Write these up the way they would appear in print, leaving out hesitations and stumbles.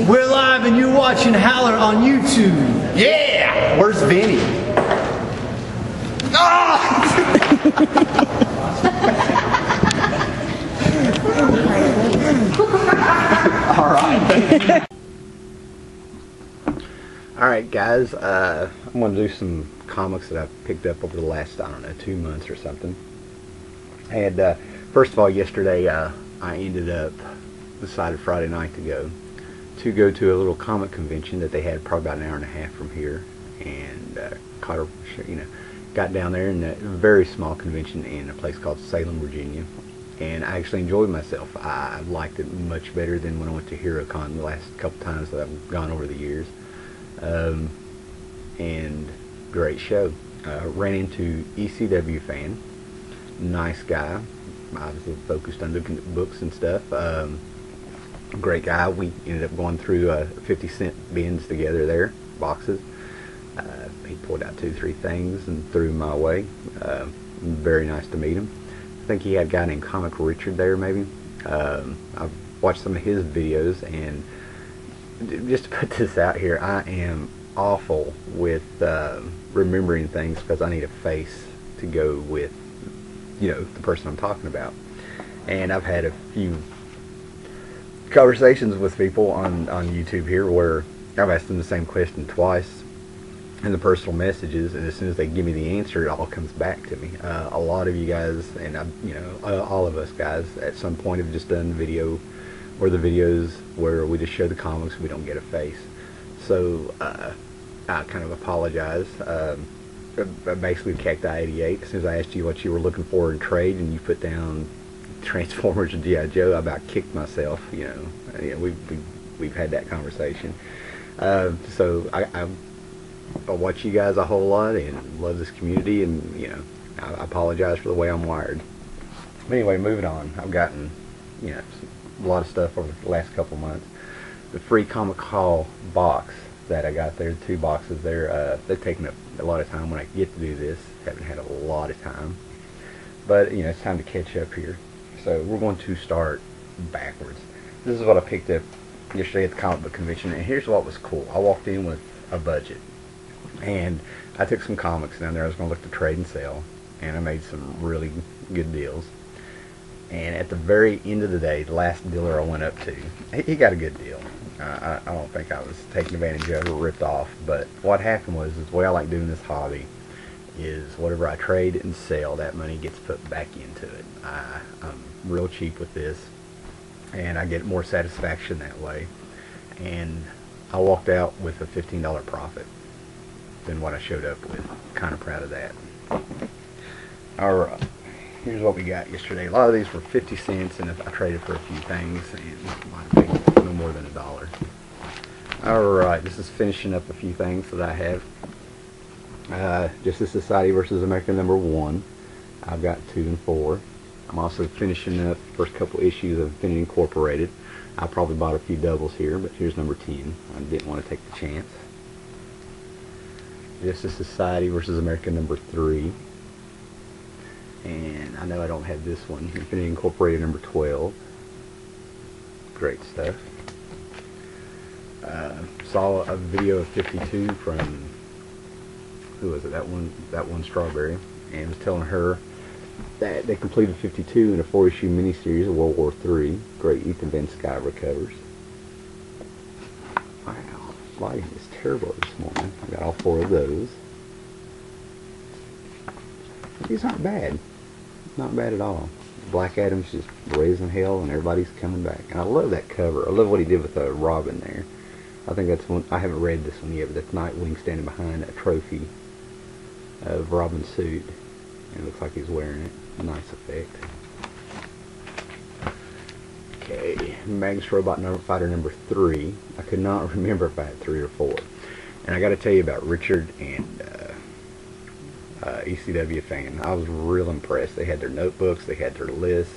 We're live and you're watching Howler on YouTube. Yeah! Where's Vinny? Alright. Alright guys, I'm going to do some comics that I've picked up over the last, I don't know, 2 months or something. And first of all, yesterday I ended up, decided Friday night to go to a little comic convention that they had probably about an hour and a half from here, and got down there in a very small convention in a place called Salem, Virginia, and I actually enjoyed myself. I liked it much better than when I went to HeroCon the last couple times that I've gone over the years. And great show. Ran into ECW fan, nice guy, obviously focused on looking at books and stuff. Great guy. We ended up going through 50-cent bins together there, boxes. He pulled out 2-3 things and threw them my way. Very nice to meet him. I think he had a guy named Comic Richard there, maybe. I've watched some of his videos, and just to put this out here, I am awful with remembering things because I need a face to go with, the person I'm talking about. And I've had a few conversations with people on YouTube here where I've asked them the same question twice in the personal messages, and as soon as they give me the answer, it all comes back to me. A lot of you guys, and all of us guys, at some point have just done video or the videos where we just show the comics, we don't get a face. So I kind of apologize. Basically, Cacti 88. As soon as I asked you what you were looking for in trade, and you put down Transformers and G.I. Joe, I about kicked myself. We've had that conversation. So I watch you guys a whole lot and love this community, and I apologize for the way I'm wired. But anyway, moving on. I've gotten a lot of stuff over the last couple months. The free Comic Haul box that I got there, 2 boxes there, they've taken up a lot of time when I get to do this. Haven't had a lot of time, but it's time to catch up here. So we're going to start backwards. This is what I picked up yesterday at the comic book convention, and here's what was cool. I walked in with a budget, and I took some comics down there. I was going to look to trade and sell, and I made some really good deals. And at the very end of the day, the last dealer I went up to, he got a good deal. I don't think I was taken advantage of or ripped off, but what happened was, the way I like doing this hobby is whatever I trade and sell, that money gets put back into it. I'm real cheap with this, and I get more satisfaction that way. And I walked out with a $15 profit than what I showed up with. Kind of proud of that. Alright, here's what we got yesterday. A lot of these were 50 cents, and I traded for a few things, and I think no more than $1. Alright, this is finishing up a few things that I have. Justice Society versus America #1. I've got 2 and 4. I'm also finishing up the first couple issues of Infinity Incorporated. I probably bought a few doubles here, but here's number 10. I didn't want to take the chance. Justice Society versus America #3. And I know I don't have this one. Infinity Incorporated #12. Great stuff. Saw a video of 52 from, who was it? That one Strawberry, and was telling her that they completed 52 in a 4-issue miniseries of World War III. Great Ethan Van Sky recovers. Wow, lighting is terrible this morning. I got all 4 of those. These aren't bad. Not bad at all. Black Adam's just raising hell, and everybody's coming back. And I love that cover. I love what he did with Robin there. I think that's one. I haven't read this one yet, but that's Nightwing standing behind a trophy of Robin's suit, and it looks like he's wearing it. Nice effect. Okay, Magnus Robot Fighter #3. I could not remember if I had 3 or 4. And I got to tell you about Richard and ECW fan. I was real impressed. They had their notebooks, they had their lists.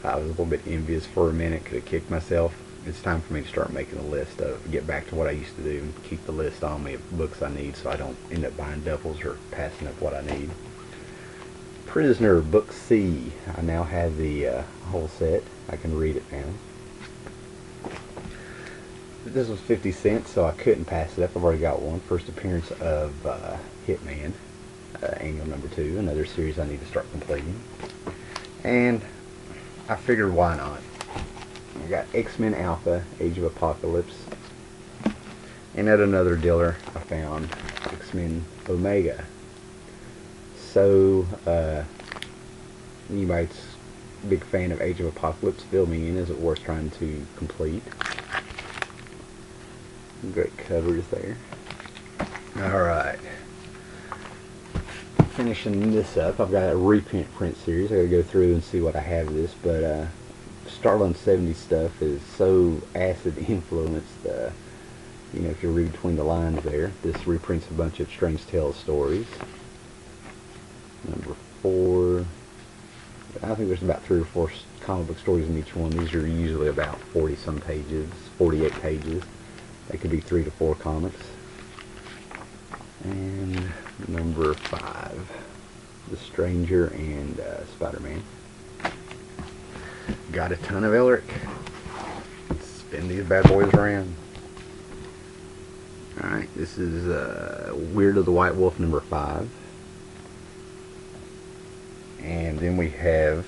I was a little bit envious for a minute. Could have kicked myself. It's time for me to start making a list of, get back to what I used to do, and keep the list on me of books I need, so I don't end up buying doubles or passing up what I need. Prisoner Book C. I now have the whole set. I can read it now. This was 50 cents, so I couldn't pass it up. I've already got one. First appearance of Hitman, annual number 2, another series I need to start completing. And I figured, why not? I got X-Men Alpha, Age of Apocalypse. And at another dealer, I found X-Men Omega. So, anybody's a big fan of Age of Apocalypse, fill me in. Is it worth trying to complete? Great covers there. Alright. Finishing this up, I've got a reprint print series. I gotta go through and see what I have of this, but Starland 70 stuff is so acid influenced. You know, if you read between the lines there, this reprints a bunch of Strange Tales stories. Number 4. I think there's about 3 or 4 comic book stories in each one. These are usually about 40 some pages, 48 pages. They could be 3 to 4 comics. And number 5, The Stranger and Spider-Man. Got a ton of Elric. Spin these bad boys around. Alright, this is Weird of the White Wolf number 5. And then we have,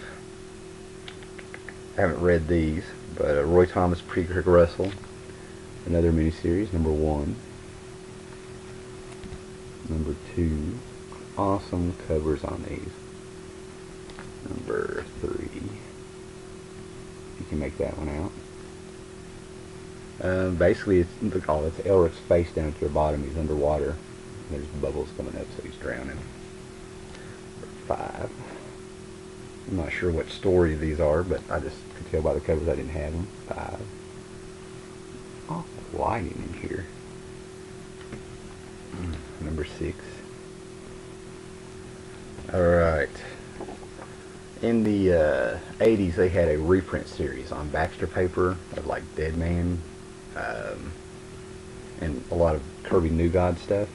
I haven't read these, but Roy Thomas, Pre-Crick Russell, another miniseries, number 1. Number 2, awesome covers on these. Number 3, you can make that one out. Basically, it's Elric's face down to the bottom. He's underwater. There's bubbles coming up, so he's drowning. Number 5. I'm not sure what story these are, but I just could tell by the covers I didn't have them. 5. Awful lighting in here. Number 6. Alright. In the 80s, they had a reprint series on Baxter paper of like Dead Man and a lot of Kirby New God stuff.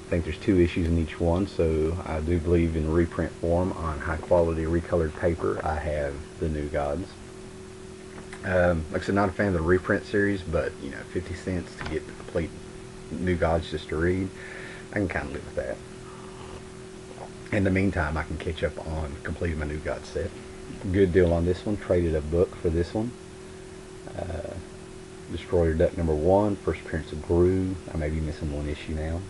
I think there's 2 issues in each one, so I do believe in reprint form on high quality recolored paper. I have the New Gods. Like I said, not a fan of the reprint series, but you know, 50 cents to get the complete New Gods just to read, I can kind of live with that. In the meantime, I can catch up on completing my New God set. Good deal on this one. Traded a book for this one. Destroyer Duck number 1. First appearance of Gru. I may be missing 1 issue now.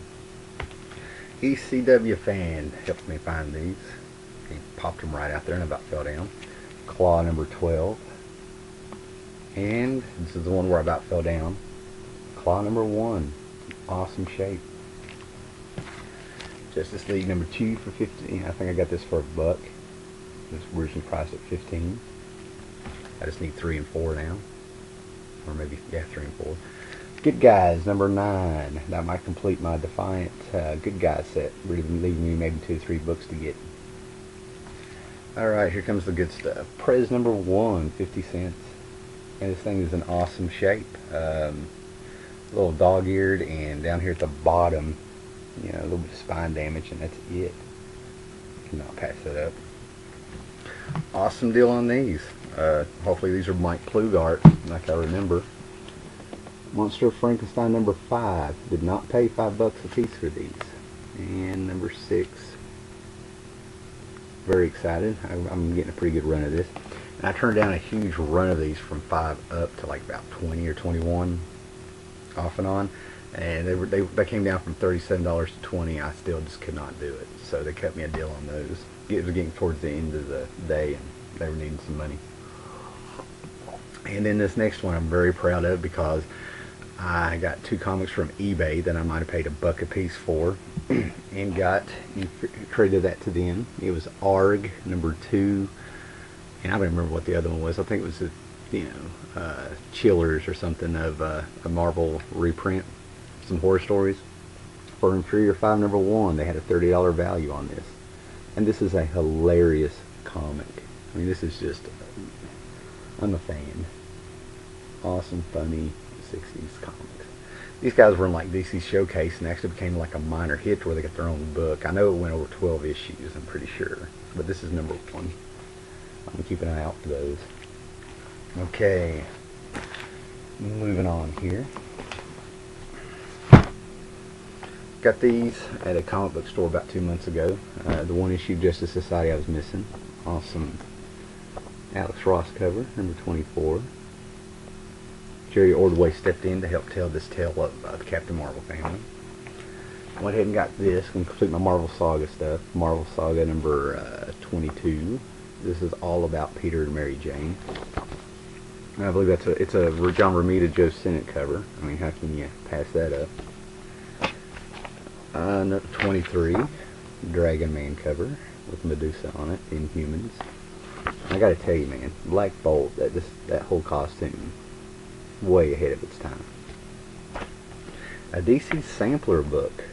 ECW Fan helped me find these. He popped them right out there and about fell down. Claw number 12. And this is the one where I about fell down. Claw number 1. Awesome shape. Justice League number 2 for 15. I think I got this for $1. This was originally priced at 15. I just need 3 and 4 now. Or maybe, yeah, 3 and 4. Good Guys number 9. That might complete my Defiant Good Guys set. Really leaving me maybe 2 or 3 books to get. Alright, here comes the good stuff. Prez number 1, 50 cents. And this thing is an awesome shape. A little dog-eared, and down here at the bottom, you know, a little bit of spine damage, and that's it. Cannot pass that up. Awesome deal on these. Hopefully these are Mike Plugart, like I remember. Monster of Frankenstein number 5. Did not pay $5 a piece for these. And number 6. Very excited. I'm getting a pretty good run of this. And I turned down a huge run of these from 5 up to like about 20 or 21, off and on. And they came down from $37 to $20. I still just could not do it. So they cut me a deal on those. It was getting towards the end of the day, and they were needing some money. And then this next one I'm very proud of, because I got 2 comics from eBay that I might have paid $1 a piece for, and traded that to them. It was ARG number 2, and I don't remember what the other one was. I think it was Chillers or something of a Marvel reprint, some horror stories. For Inferior 5 number 1, they had a $30 value on this, and this is a hilarious comic. I mean, this is just, I'm a fan. Awesome, funny 60s comics. These guys were in like DC Showcase and actually became like a minor hit where they got their own book. I know it went over 12 issues, I'm pretty sure. But this is number 1. I'm going to keep an eye out for those. Okay. Moving on here. Got these at a comic book store about 2 months ago. The one issue Justice Society I was missing. Awesome Alex Ross cover, number 24. Jerry Ordway stepped in to help tell this tale of the Captain Marvel family. Went ahead and got this. Going to complete my Marvel Saga stuff. Marvel Saga number 22. This is all about Peter and Mary Jane. And I believe it's a John Romita, Joe Sinnott cover. I mean, how can you pass that up? Number 23, Dragon Man cover with Medusa on it, Inhumans. I gotta tell you, man, Black Bolt, that whole costume, way ahead of its time. A DC sampler book,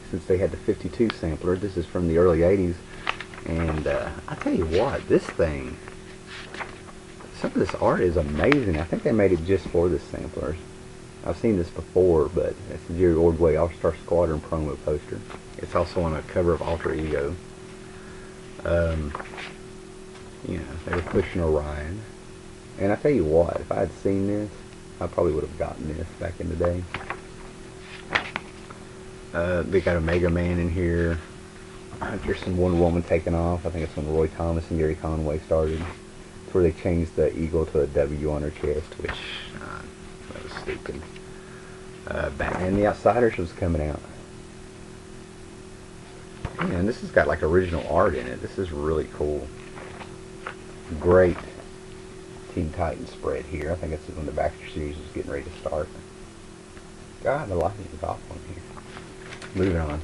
since they had the 52 sampler. This is from the early 80s, and I tell you what, this thing, some of this art is amazing. I think they made it just for the samplers. I've seen this before, but it's the Jerry Ordway All-Star Squadron promo poster. It's also on a cover of Alter Ego. You know, they were pushing Orion. And I tell you what, if I had seen this, I probably would have gotten this back in the day. They got a Mega Man in here. There's some Wonder Woman taking off. I think it's when Roy Thomas and Gary Conway started. It's where they changed the eagle to a W on her chest, which that was stupid. Batman the Outsiders was coming out. And this has got like original art in it. This is really cool. Great Teen Titans spread here. I think it's when the Baxter series is getting ready to start. God, the lighting is off on here. Moving on.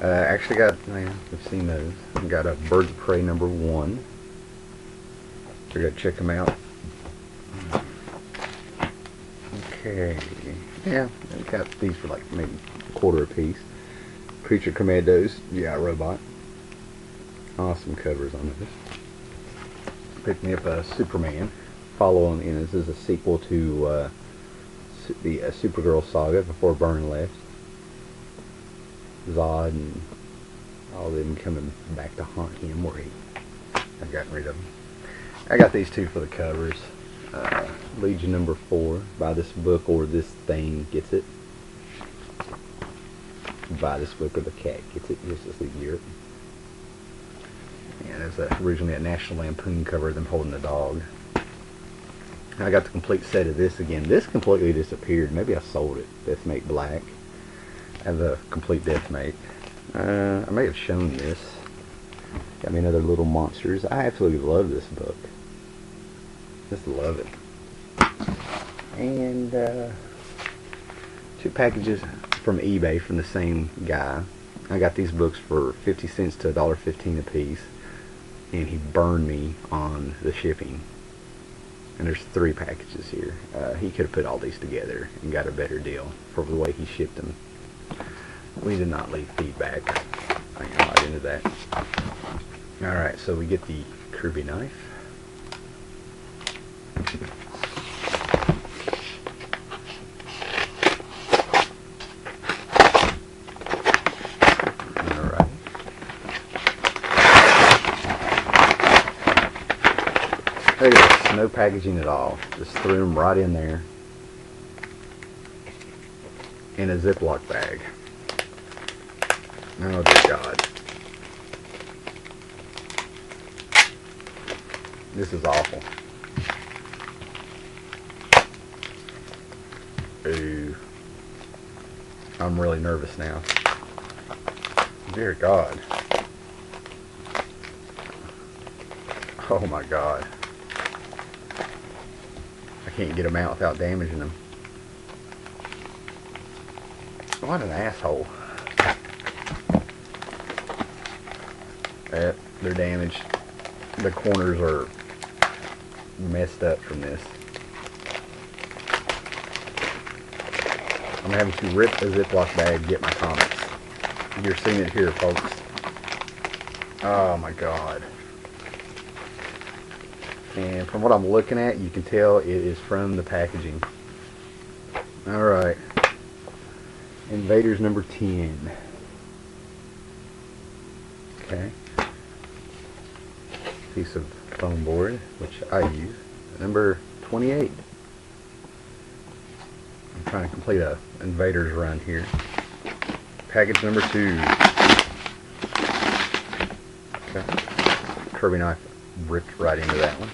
Actually got, man, we've seen those. I got a Birds of Prey number 1. So we gotta check them out. Okay. Yeah, we got these for like maybe a quarter a piece. Creature Commandos, yeah, Robot. Awesome covers on this. Picked me up a Superman. Follow on in. This is a sequel to the Supergirl saga before Byrne left. Zod and all of them coming back to haunt him where I've gotten rid of them. I got these two for the covers. Legion number 4. Buy this book or this thing gets it. Buy this book or the cat gets it. Justice League Europe. Yeah, there's originally a National Lampoon cover of them holding the dog. I got the complete set of this again. This completely disappeared. Maybe I sold it. Deathmate Black. I have the complete Deathmate. I may have shown this. Got me another Little Monsters. I absolutely love this book. Just love it. And 2 packages from eBay from the same guy. I got these books for 50 cents to $1.15 a piece, and he burned me on the shipping. And there's 3 packages here. He could have put all these together and got a better deal for the way he shipped them. We did not leave feedback. I am right into that. Alright, so we get the Kirby knife. Alright. Look at this, no packaging at all. Just threw them right in there in a Ziploc bag. Oh dear God. This is awful. Ooh. I'm really nervous now. Dear God. Oh my God. I can't get them out without damaging them. What an asshole. They're damaged. The corners are messed up from this. I'm having to rip a Ziploc bag to get my comics. You're seeing it here, folks. Oh my God. And from what I'm looking at, you can tell it is from the packaging. Alright. Invaders number 10. Okay. Piece of foam board, which I use. Number 28. trying to complete a Invaders run here. Package number 2. Okay. Kirby knife ripped right into that one.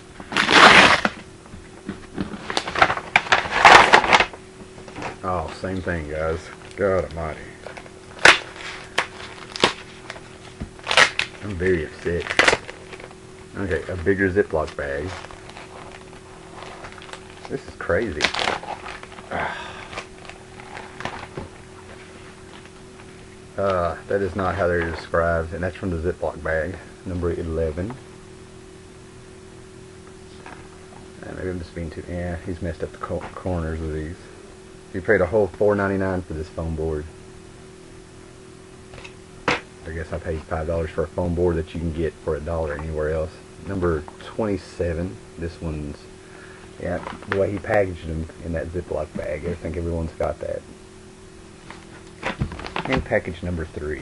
Oh, same thing, guys. God almighty. I'm very upset. Okay, a bigger Ziploc bag. This is crazy. That is not how they're described, and that's from the Ziploc bag, number 11. Maybe I'm just being too... Yeah, he's messed up the corners of these. He paid a whole $4.99 for this foam board. I guess I paid $5 for a foam board that you can get for $1 anywhere else. Number 27. This one's... Yeah, the way he packaged them in that Ziploc bag. I think everyone's got that. And package number 3.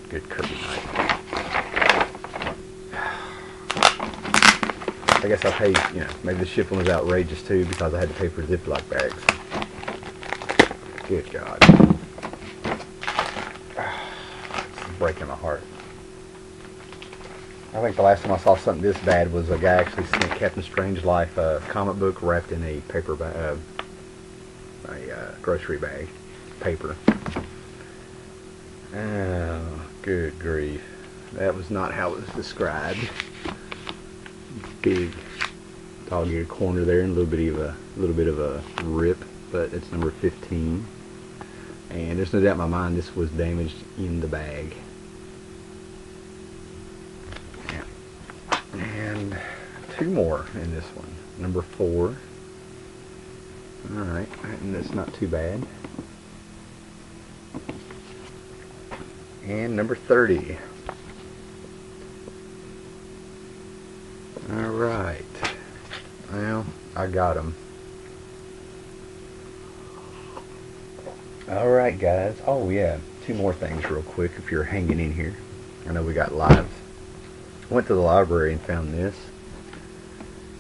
Good Kirby knife. I guess I paid, you know, maybe the shipping was outrageous too because I had to pay for Ziploc bags. Good God. It's breaking my heart. I think the last time I saw something this bad was a guy actually sent Captain Strangelove comic book wrapped in a paper bag, grocery bag, paper. Oh, good grief! That was not how it was described. Big dog-eared corner there, and a little bit of a rip, but it's number 15. And there's no doubt in my mind this was damaged in the bag. And 2 more in this one. Number 4. Alright, and that's not too bad. And number 30. Alright. Well, I got them. Alright, guys. Oh, yeah. 2 more things real quick if you're hanging in here. I know we got lives. Went to the library and found this.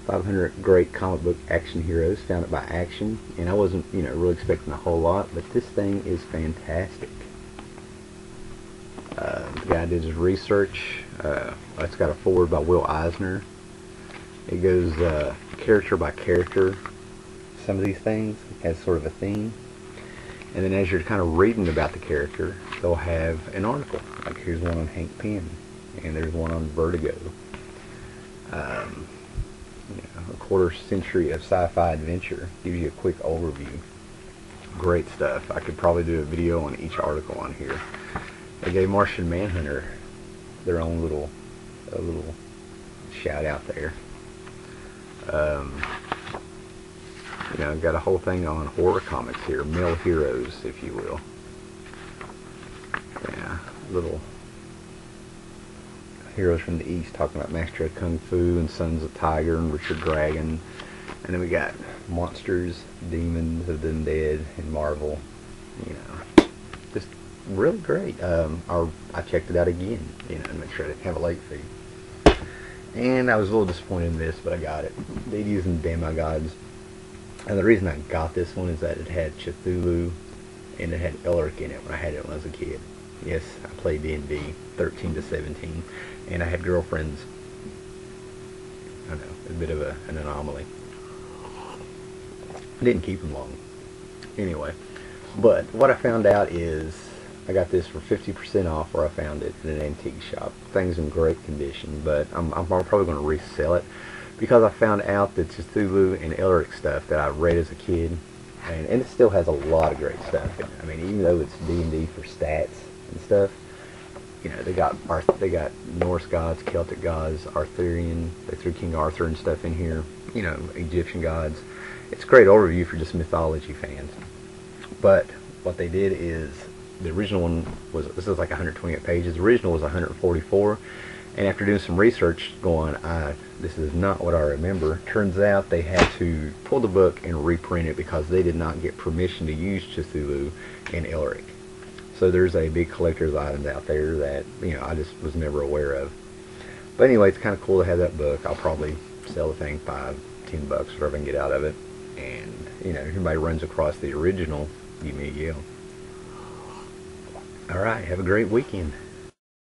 500 Great Comic Book Action Heroes. Found it by Action. And I wasn't, you know, really expecting a whole lot, but this thing is fantastic. The guy did his research. It's got a foreword by Will Eisner. It goes character by character. Some of these things has sort of a theme. And then as you're kind of reading about the character, they'll have an article. Like here's one on Hank Pym. And there's one on Vertigo. You know, a quarter century of sci-fi adventure. Gives you a quick overview. Great stuff. I could probably do a video on each article on here. They gave Martian Manhunter their own little shout out there. You know, got a whole thing on horror comics here, male heroes, if you will. Yeah, little heroes from the East talking about Master of Kung Fu and Sons of Tiger and Richard Dragon. And then we got monsters, demons of the undead in Marvel. You know, just really great. I checked it out again, you know, to make sure I didn't have a late fee. And I was a little disappointed in this, but I got it. Deities and Demigods. And the reason I got this one is that it had Cthulhu and it had Elric in it when I had it when I was a kid. Yes, I played D&D 13 to 17, and I had girlfriends. I know, a bit of an anomaly. Didn't keep them long. Anyway, but what I found out is I got this for 50% off where I found it in an antique shop. Thing's in great condition, but I'm probably going to resell it because I found out that Cthulhu and Elric stuff that I read as a kid, and it still has a lot of great stuff in it. I mean, even though it's D&D for stats and stuff, you know, they got Norse gods, Celtic gods, Arthurian. They threw King Arthur and stuff in here. You know, Egyptian gods. It's a great overview for just mythology fans. But what they did is the original one was, this is like 128 pages. The original was 144. And after doing some research, going, this is not what I remember. Turns out they had to pull the book and reprint it because they did not get permission to use Cthulhu and Elric. So there's a big collector's items out there that, you know, I just was never aware of. But anyway, it's kind of cool to have that book. I'll probably sell the thing $5-10, whatever I can get out of it. And, you know, if anybody runs across the original, give me a yell. Alright, have a great weekend.